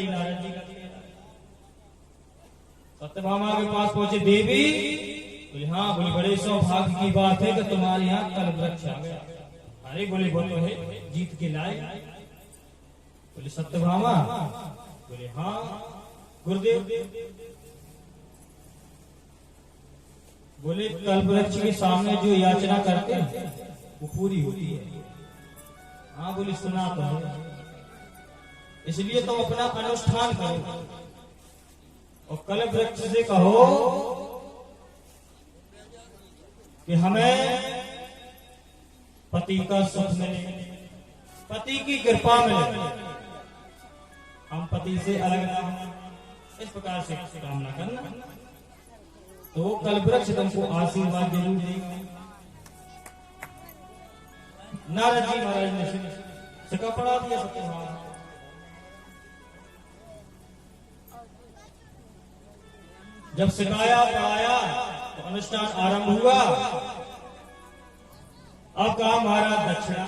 नारद जी का। सत्यभामा के पास पहुंचे देवी, बोले हाँ, बोले बड़े सौभाग्य की बात है कि तुम्हारे यहाँ कल वृक्ष आ गया। अरे बोले वो तो है जीत के लाए। बोले सत्यभामा, बोले हाँ गुरुदेव। बोले कल्प वृक्ष के सामने जो याचना करते हैं वो पूरी होती है। हाँ बोले सुना तो है, इसलिए तुम अपना अनुष्ठान करो और कल्प वृक्ष से कहो कि हमें पति का सुख मिले, पति की कृपा मिले, हम पति से अलग ना हो, इस प्रकार से कामना करना। तो वो कल्प वृक्ष तुमको आशीर्वाद जरूर देगा। नारद जी महाराज ने सिक्का पढ़ा दिया सत्यभामा। जब सिखाया पढ़ाया तो अनुष्ठान आरंभ हुआ। अब कहा महाराज दक्षिणा।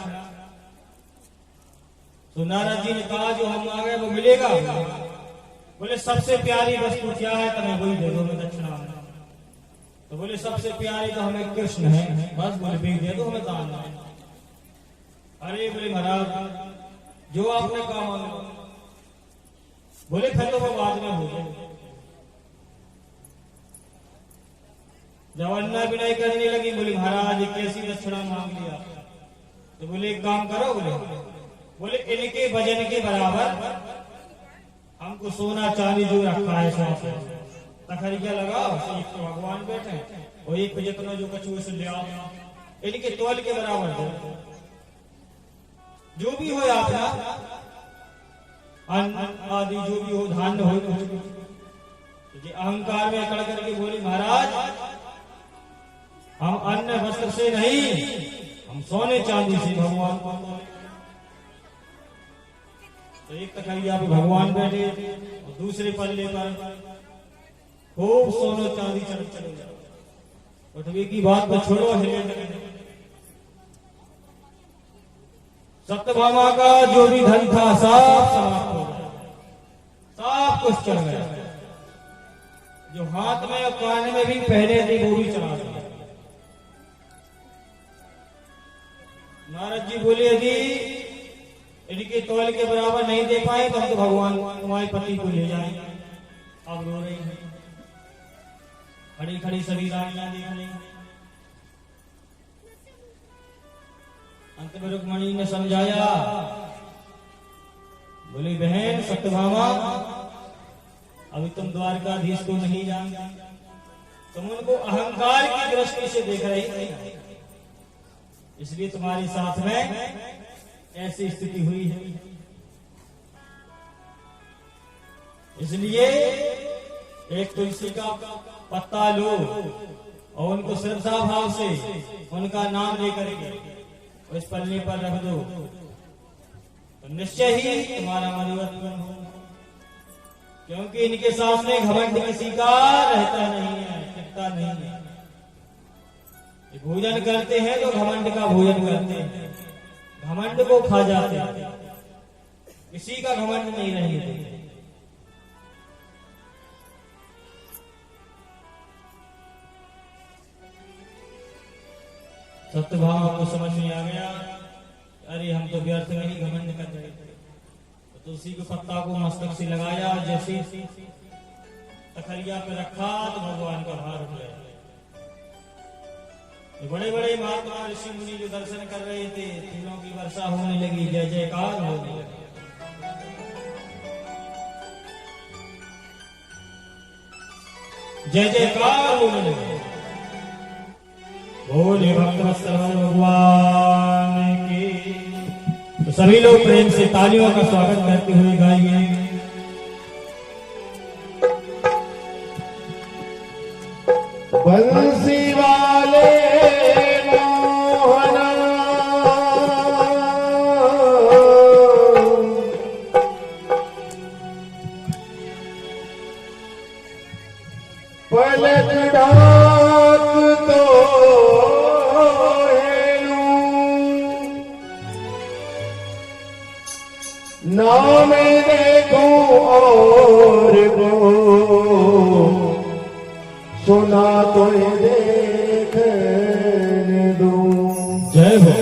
तो नारद जी ने कहा जो हम मांगे वो मिलेगा। बोले सबसे प्यारी वस्तु क्या है, तुम्हें वही दे दो, मैं दक्षिणा। तो बोले सबसे प्यारी तो हमें कृष्ण है, बस बोले भी दे दो, हमें दान है। अरे बोले महाराज जो आपने कहा मांगो। बोले फिर तो वो बाद में हो गए। जब अन्ना विनय करने लगी, बोले महाराज कैसी दक्षिणा मांग लिया। तो बोले एक काम करो, बोले इनके वजन के बराबर हमको सोना चांदी जो रखा है सब तखरिया लगाओ, एक तो भगवान बैठे और एक जितना जो कछुए से ले आओ, इनके तौल के बराबर दो। जो भी हो अपना अन्न आदि जो भी हो, धान्य हो, कुछ अहंकार में अकड़ करके बोली महाराज हम अन्न वस्त्र से नहीं, हम सोने चांदी से भगवान को। तो एक तखरिया पे भगवान बैठे और दूसरे पल्ले पर खूब सोनो चांदी चले जाओ। उठवी की बात को छोड़ो, हिले सत्यभामा का जो भी धन था सब समाप्त हो गया, सब कुछ चल गया। जो हाथ में और कान में भी पहने थे वो भी चला गया। नारद जी बोले यदि इनके तौल के बराबर नहीं दे पाए तो हम तो भगवान तुम्हारे पति को ले जाएंगे। अब रो रही है, खड़ी खड़ी सभी रानियां देख रही। अंत में रुक्मणी ने समझाया, बोली बहन सत्यभामा अभी तुम द्वारकाधीश को नहीं जानती, तुम उनको अहंकार की दृष्टि से देख रही थी, इसलिए तुम्हारे साथ में ऐसी स्थिति हुई है। इसलिए एक तुलसी का पत्ता लो और उनको श्रद्धा भाव से उनका नाम लेकर के उस पन्ने पर रख दो, तो निश्चय ही तुम्हारा मनोरंजन हो। क्योंकि इनके साथ में घमंड किसी का रहता नहीं है, टिकता नहीं है। भोजन करते हैं तो घमंड का भोजन करते हैं, घमंड को खा जाते हैं, किसी का घमंड नहीं रहेगा। सत्यभामा को समझ में आ गया, अरे हम तो व्यर्थ में ही घमंड कर रहे थे। तो तुलसी के पत्ता को मस्तक से लगाया और जैसे तखरिया पे रखा तो भगवान का भार उठ गया। बड़े बड़े महात्मा ऋषि मुनि जो दर्शन कर रहे थे, फूलों की वर्षा होने लगी, जय जयकार होने लगी। जय जयकार होने लगे। बोले भक्तवत्सल भगवान की। तो सभी लोग प्रेम से तालियों का स्वागत करते हुए गाइए। बंसी वाले मोहना पलक डाक तो नाम देखूं कोई देखने दूं। जय हो।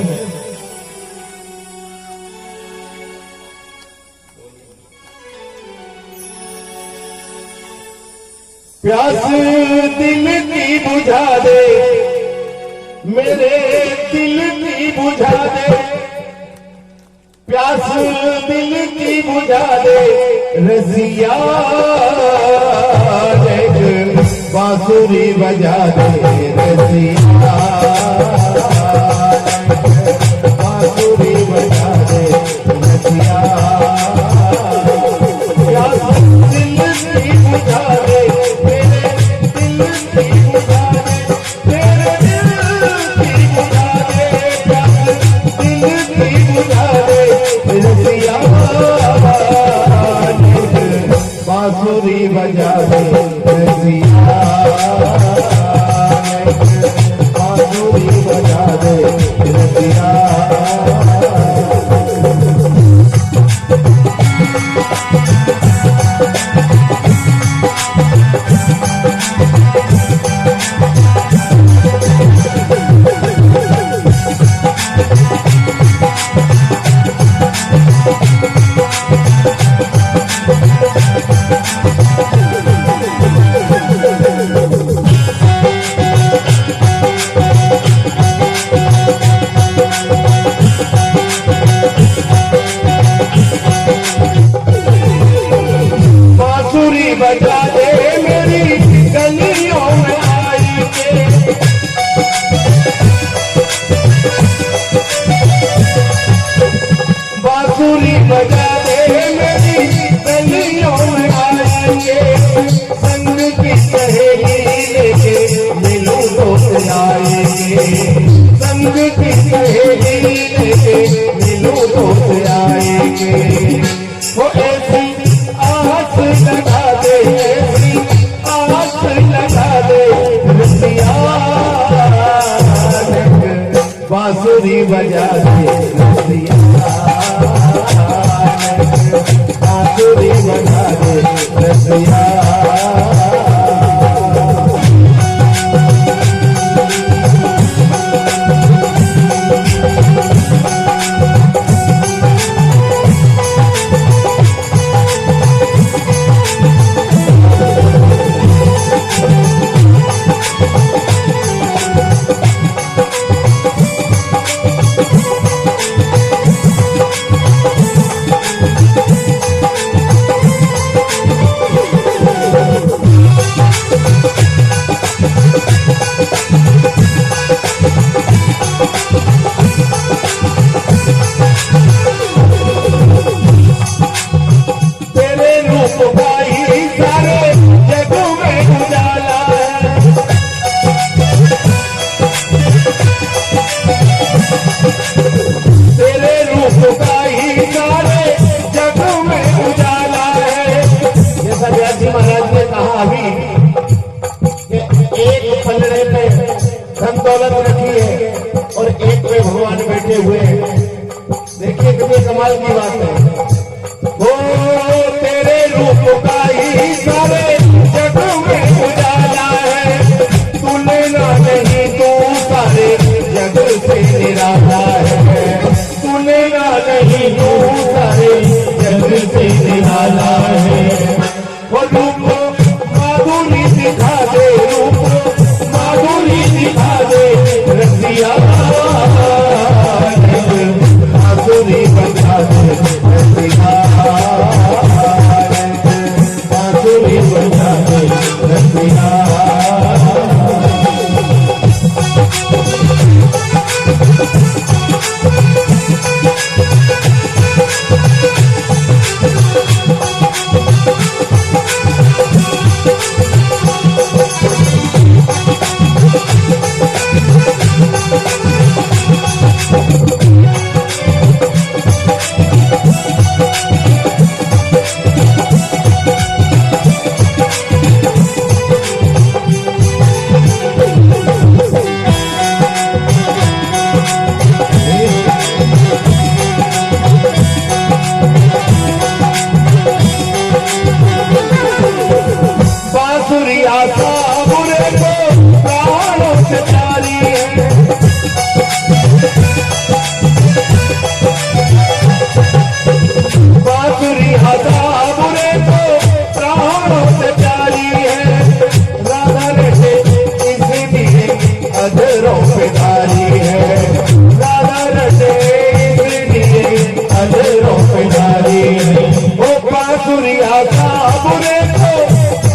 प्यास दिल की बुझा दे, मेरे दिल की बुझा दे, प्यास दिल की बुझा दे, रसिया एक बांसुरी बजा दे, रसिया बांसुरी बजा दे, रसिया प्यास दिल की बुझा दे, मेरे दिल की बुझा दे, मेरे दिल की बुझा दे, प्यास दिल की बुझा दे, रसिया बांसुरी बजा दे, रसिया बांसुरी बजा दे, रसिया। बजा दे मेरी गलियों में आई के, बांसुरी बजा दे मेरी गलियों में आई के, संग की सहेली लेके मिलूं दोस्त आएंगे, संग की सहेली लेके मिलूं दोस्त आएंगे, वो ऐसी आस लगा दे, ऐसी आस लगा दे, रसिया बांसुरी बजा दे, रसिया बांसुरी बजा दे, रसिया। दौलत रखी है और एक पे भगवान बैठे हुए हैं। देखिए कितने कमाल की बात है। वो तेरे रूप का ही सारे जग में उजाला है, तूने ना नहीं तू सारे जग से निराला है, तूने ना नहीं तू सारे जग से निराला है। वो रूप माधुरी दिखा दे, रूप माधुरी दिखा दे, रसिया बांसुरी बजा दे, रसिया बांसुरी बजा दे, रसिया। बांसुरी आशा बुरे को आशा बुरे को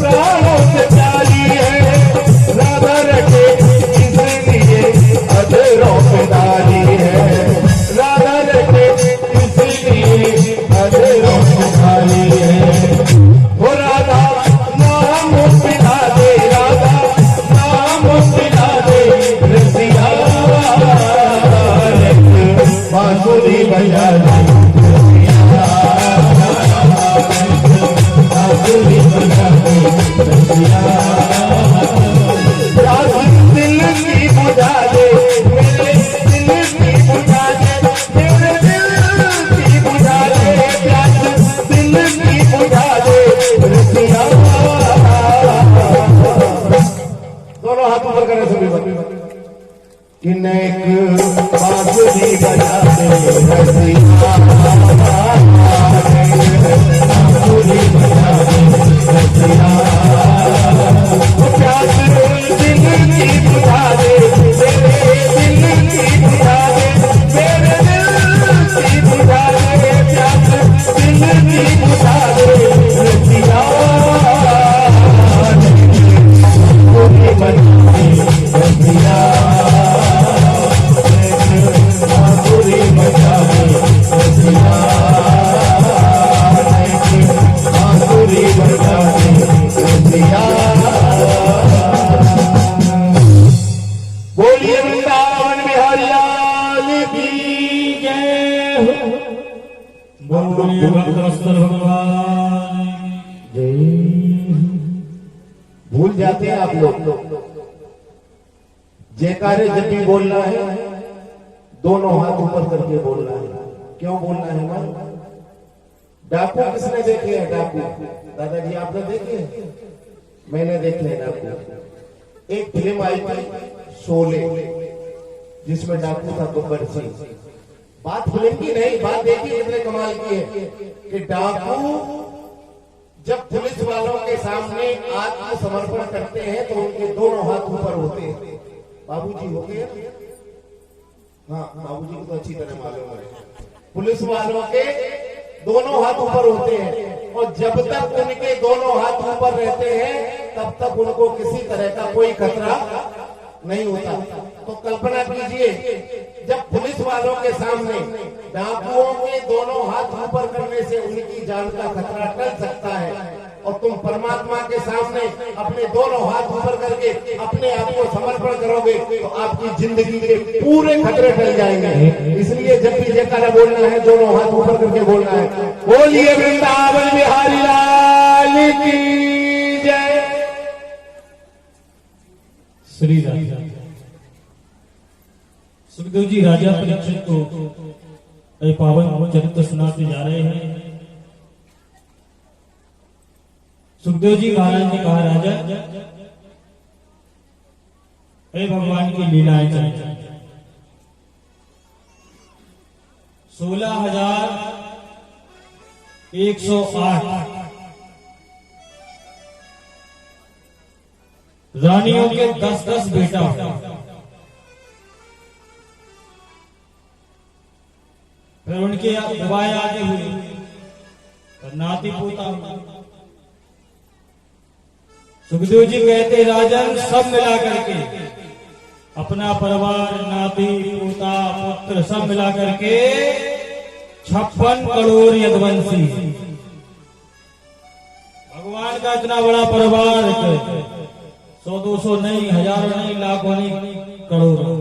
प्राणों से प्यारी है, राधा रटे इसलिए अधरों पे डाली है, राधा रटे इसलिए अधरों पे डाली है। वो राधा नाम पिला दे, राधा नाम पिला दे, रसिया बांसुरी बजा दे, बांसुरी बजा दे, रसिया दिल की बुझा दे, मेरे दिल की बुझा दे, मेरे दिल की बुझा दे, प्यास दिल की बुझा दे, रसिया। दोनों हाथ ऊपर करें सभी बात कि नेक बांसुरी बजा दे, रसिया बांसुरी बजा दे, रसिया प्यास दिल की बुझा दे, मेरे दिल की बुझा दे, मेरे दिल की बुझा दे, प्यास दिल की बुझा दे, रसिया बांसुरी बजा दे, रसिया बांसुरी बजा दे, रसिया बांसुरी बजा दे, रसिया। बोलिए वृंदावन बिहारी लाल की जय हो। बोलिए भक्तवत्सल भगवान जय। भूल जाते हैं आप लोग, जयकारे जब भी बोलना है दोनों हाथ ऊपर करके बोलना है। क्यों बोलना है मन? डाकू किसने देखे हैं? डाकू दादाजी आपने देखे हैं? मैंने देखे हैं डाकू। एक फिल्म आई थी शोले, जिसमें डाकू था गब्बर सिंह। बात फिल्म की नहीं, बात देखिए कितने कमाल की है कि डाकू जब पुलिस वालों के सामने आत्मसमर्पण करते हैं तो उनके दोनों हाथ ऊपर होते हैं। बाबूजी हो गए? हाँ, बाबूजी को तो अच्छी तरह मालूम है। पुलिस वालों के दोनों हाथ ऊपर होते हैं और जब तक उनके दोनों हाथ ऊपर रहते हैं तब तक उनको किसी तरह का कोई खतरा नहीं होता। तो कल्पना कीजिए जब पुलिस वालों के सामने डाकुओं के दोनों हाथ ऊपर करने से उनकी जान का खतरा टल सकता है, और तुम परमात्मा के सामने अपने दोनों हाथ ऊपर करके अपने आप को समर्पण करोगे तो आपकी जिंदगी के पूरे खतरे टल जाएंगे। इसलिए जब भी जयकारा बोलना है दोनों हाथ ऊपर करके बोलना है। बोलिए वृंदावन बिहारी लाल की जय। श्री राजा सुखदेव जी राजा परीक्षित को पावन चरित्र सुनाते जा रहे हैं। सुखदेव जी महाराज ने कहा, राजा हे भगवान की लीलाएं चल 16,108 रानियों के 10-10 बेटा, फिर उनके विवाह आगे हुए, नाती पोता। सुखदेव जी कहते, राजन सब मिला करके अपना परिवार, नाती पोता पुत्र सब मिला करके 56 करोड़ यदुवंशी। भगवान का इतना बड़ा परिवार, 100-200 नहीं, हजारों नहीं, लाखों नहीं, करोड़ों।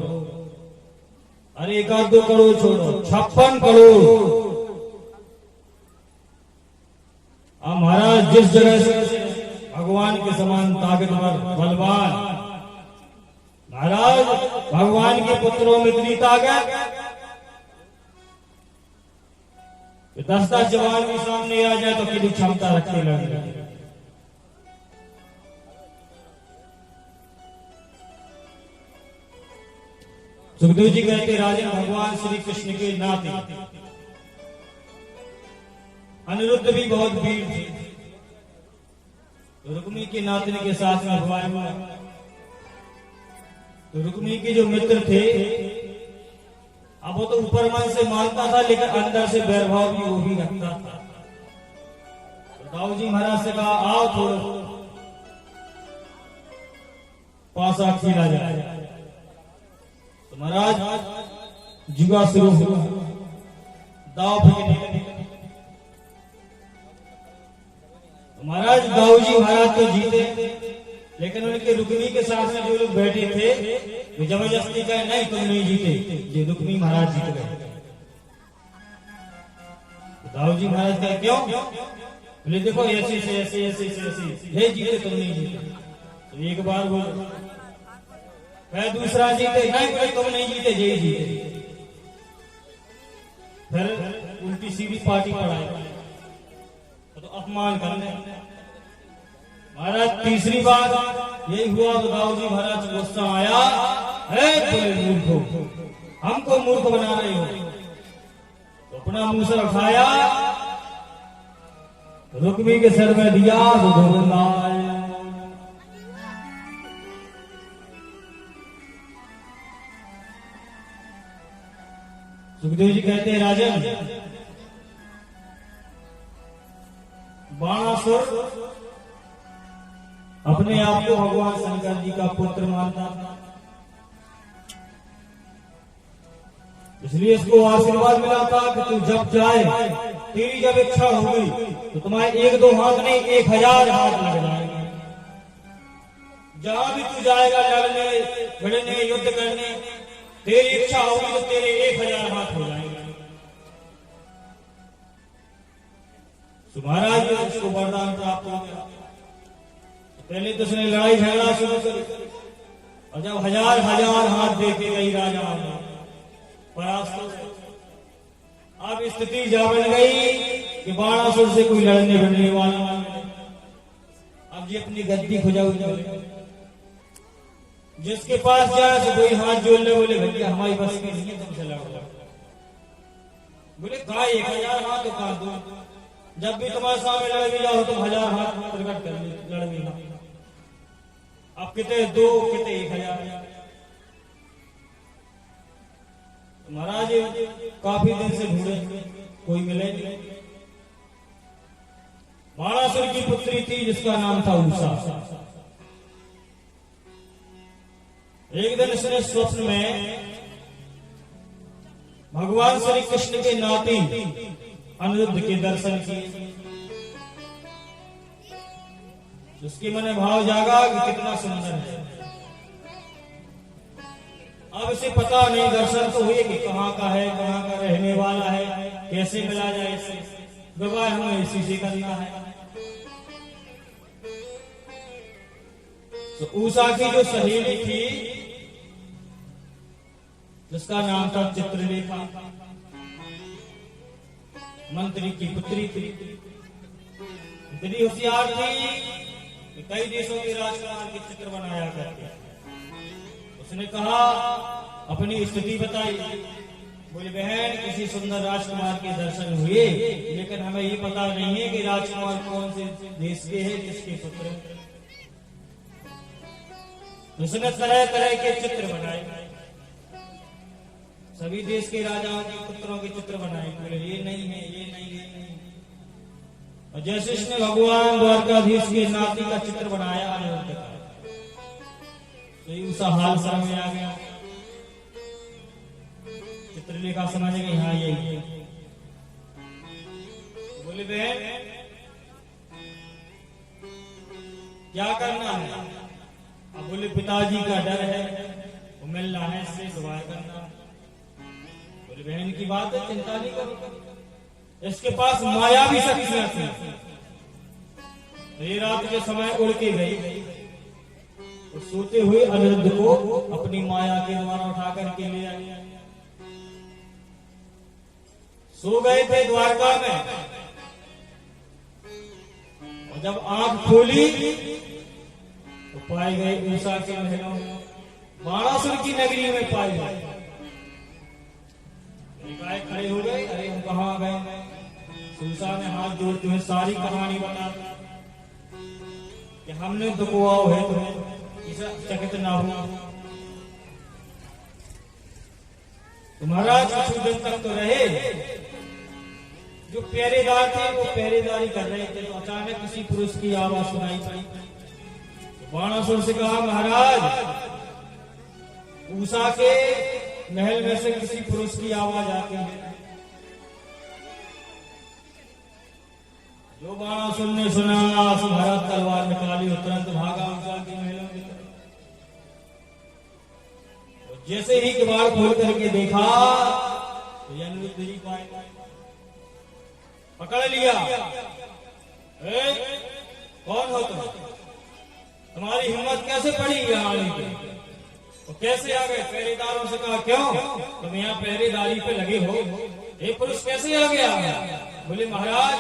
अरे 1-2 करोड़ छोड़ो, 56 करोड़। अब महाराज जिस जगह से भगवान के समान ताकतवर बलवान, महाराज भगवान के पुत्रों में इतनी ताकत 10-10 जवान भी सामने आ जाए तो कितनी क्षमता रखते लगे। सुखदेव जी कहते, राजन भगवान श्री कृष्ण के नाते अनिरुद्ध भी बहुत वीर थे। तो रुक्मी के नातनी के साथ में भगवान हुआ। तो रुक्मी के जो मित्र थे, अब वो तो ऊपर मन से मानता था लेकिन अंदर से वैरभाव भी वो भी रखता था। दाऊ जी महाराज से कहा आओ थोड़ा पासा खेला जाए। तो महाराज जुआ शुरू हुआ, दाव फेंकने लगे। तो महाराज दाऊ जी महाराज तो जीते, लेकिन उनके रुक्मी के साथ में जो लोग बैठे थे वो जबरदस्ती कहे नहीं तुम नहीं जीते, ये रुक्मी महाराज जीत गए। दाऊ जी महाराज कहे क्यों? बोले देखो ऐसे से ऐसे ऐसे से ऐसे ये जीते तुम नहीं जीते। तो एक बार बोले, फिर दूसरा जीते नहीं बोले तुम नहीं जीते ये जीते। फिर उल्टी सीधी पार्टी पढ़ाई तो अपमान करने। महाराज तीसरी बार यही हुआ तो दाऊ जी महाराज गुस्सा आया, है बोले मूर्खो हमको मूर्ख बना रहे हो। तो अपना मुंह से उठाया, रुक्मी के सर में दिया तो गोविंदाय। सुखदेव जी कहते हैं राजन, बाणासुर अपने आप को भगवान शंकर जी का पुत्र मानता था, इसलिए इसको आशीर्वाद मिला था कि तू जब जाए, तेरी जब इच्छा होगी तो तुम्हारे एक दो हाथ नहीं 1000 हाथ लग जाएंगे। जहां भी तू जाएगा लड़ने भिड़ने युद्ध करने, तेरी इच्छा होगी तो तेरे 1000 हाथ हो जाएंगे। तो महाराज उसको वरदान प्राप्त हो गया। पहले तो उसने लड़ाई झगड़ा शुरू कर, और जब 1000 हाथ देखे गई राजा परास्त। अब स्थिति जा बन गई कि बाणासुर से कोई लड़ने भिड़ने वाला नहीं। अब ये अपनी गद्दी खुजाऊ जिसके पास जाए तो कोई हाथ जोड़ ले, बोले भैया हमारी बस की नहीं है तुमसे लड़ो। बोले कहा 1000 हाथ तो कहा दो, जब भी तुम्हारे सामने लड़ने जाओ तुम 1000 हाथ प्रकट कर लड़ने। अब कितने 2 कितने 1000। महाराज काफी दिन से ढूंढे कोई मिले नहीं। बाणासुर की पुत्री थी जिसका नाम था उषा। एक दिन उसने स्वप्न में भगवान श्री कृष्ण के नाती अनिरुद्ध के दर्शन किए। उसके मन में भाव जागा कि कितना सुंदर है। अब इसे पता नहीं, दर्शन तो हुए कि कहाँ का है, कहाँ का रहने वाला है, कैसे मिला जाए इससे, विवाह हमें इसी से करना है। तो उषा की जो सहेली थी जिसका नाम था चित्रलेखा, मंत्री की पुत्री थी, इतनी होशियार थी कि कई देशों के राजकुमार के चित्र बनाया करते। उसने कहा अपनी स्थिति बताई। बोले बहन किसी सुंदर राजकुमार के दर्शन हुए, लेकिन हमें ये पता नहीं है कि राजकुमार कौन से देश के हैं, किसके पुत्र। उसने तरह तरह के चित्र बनाए, सभी देश के राजाओं के पुत्रों के चित्र बनाए। बोले ये नहीं है, ये नहीं, ये नहीं। और जैसे इसने भगवान द्वारकाधीश के नाती का चित्र बनाया अनिरुद्ध का, तो उसका हाल सामने आ गया। चित्रलेखा समझ गई हाँ यही। बोले बहन क्या करना है? अब बोले पिताजी का डर है, वो मिल लाने से दुआ करना। बोले बहन की बात है, चिंता नहीं करो। इसके पास माया भी शक्तियां थी। ये रात के समय उड़ के गई, तो सोते हुए अनिरुद्ध को अपनी माया के द्वारा उठा करके ले आई। सो गए थे द्वारका में, और जब आंख खोली तो पाए गए उषा के महलों में, बाणासुर की नगरी में पाए गए। खड़े हो गए, अरे हम कहाँ गए? उषा ने हाथ जोड़ते हुए सारी कहानी बता कि हमने दुखवाओ है तुम्हें, चकित ना हो। तो महाराज कुछ दिन तक तो रहे, जो पहरेदार थे वो पहरेदारी कर रहे थे, तो अचानक किसी पुरुष की आवाज सुनाई पड़ी। तो बाणासुर से कहा, महाराज उषा के महल में से किसी पुरुष की आवाज आती है। जो बाणासुर ने सुना, भरत तलवार निकाली और तुरंत भागा उषा के महलों की तरफ। जैसे ही किवाड़ खोल करके देखा तो अनिरुद्ध जी को पकड़ लिया। कौन हो तुम? तुम्हारी हिम्मत कैसे पड़ी यहाँ आने की? तो कैसे आ गए? पहरेदारों से कहा, क्यों तुम यहाँ पहरेदारी पे लगे हो? ये पुरुष कैसे आ गया? बोले, महाराज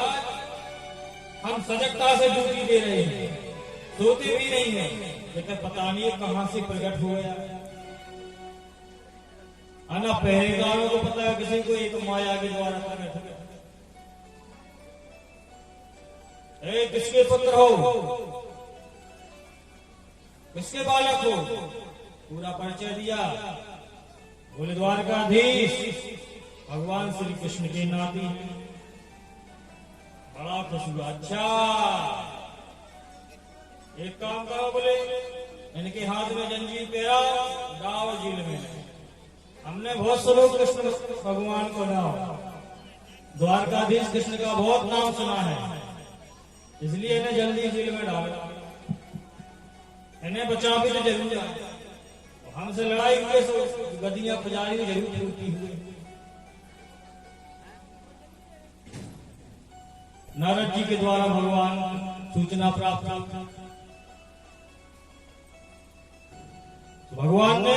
हम सजगता से ड्यूटी दे रहे हैं, सोते भी नहीं है, लेकिन पता नहीं कहां से प्रकट हो गया। आना पहरेदारों को पता है किसी को एक माया के द्वारा प्रकट हो। किसके पुत्र हो? किसके बालक हो? पूरा परिचय दिया। बोले, द्वारकाधीश भगवान श्री कृष्ण के नाती। बड़ा खुश हुआ। अच्छा एक काम करो, बोले इनके हाथ में जंजीर पेरा, डाल जेल में। हमने बहुत सुनो कृष्ण भगवान को नाम, द्वारकाधीश कृष्ण का बहुत नाम सुना है, इसलिए इन्हें जल्दी जेल में डाला। इन्हें बचा भी तो जरूर जाए। हमसे लड़ाई हुई तो गदियां पुजारी जरूर टूटी हुई। नारद जी के द्वारा भगवान सूचना प्राप्त हुई। तो भगवान ने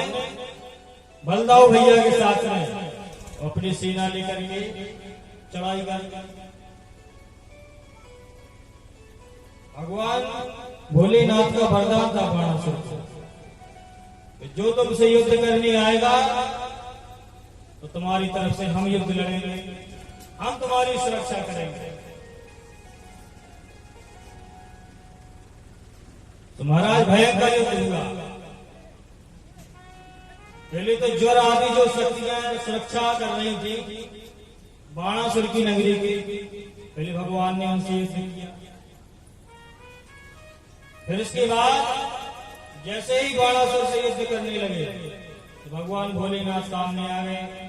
बलदाऊ भैया के साथ में अपनी सेना लेकर के चढ़ाई कर। भगवान भोलेनाथ का वरदान था बाणासुर से, जो तुमसे युद्ध करने आएगा तो तुम्हारी तरफ से हम युद्ध लड़ेंगे, हम तुम्हारी सुरक्षा करेंगे। तो महाराज भयंकर युद्ध हुआ। पहले तो ज्वर आदि जो शक्तियां सुरक्षा कर रही थी बाणासुर की नगरी की, पहले भगवान ने उनसे युद्ध किया। फिर इसके बाद जैसे ही बाणासुर से युद्ध करने लगे तो भगवान भोलेनाथ सामने आ गए।